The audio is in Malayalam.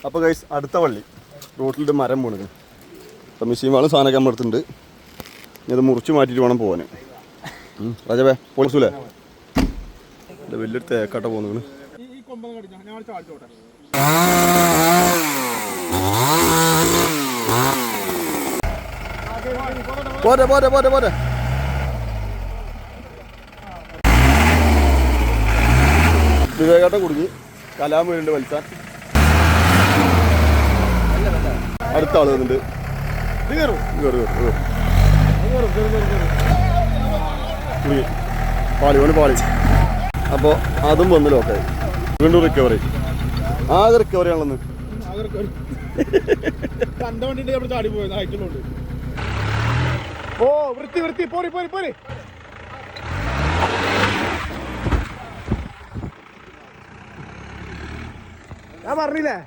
അപ്പോൾ ഗൈസ് അടുത്ത വള്ളി റോട്ടിലൊരു മരം വീണത്. അപ്പം മിഷീൻ വാളും സാധനമൊക്കെ നമ്മൾ എടുത്തിട്ടുണ്ട്. ഇനി അത് മുറിച്ച് മാറ്റിയിട്ട് വേണം പോകാൻ. രാജാവേ പൊളിച്ചൂലേ? വലിയൊരു തേക്കാട്ട പോകുന്നു. പോരെ പോരെ പോരെ പോരെ. വിവേകാട്ടം കുടുങ്ങി. കലാം വീഴുണ്ട് വലിച്ചാൻ. അടുത്ത ആള് വന്നിട്ടുണ്ട്. പാളി വേണം പാളി. അപ്പോൾ അതും വന്ന് ലോക്കായി. വീണ്ടും റിക്കവറി. ആകെ റിക്കവറി ആണെന്ന്. ഓ വൃത്തി വൃത്തി പോരി പോരി പോരി. ഞാൻ പറഞ്ഞില്ലേ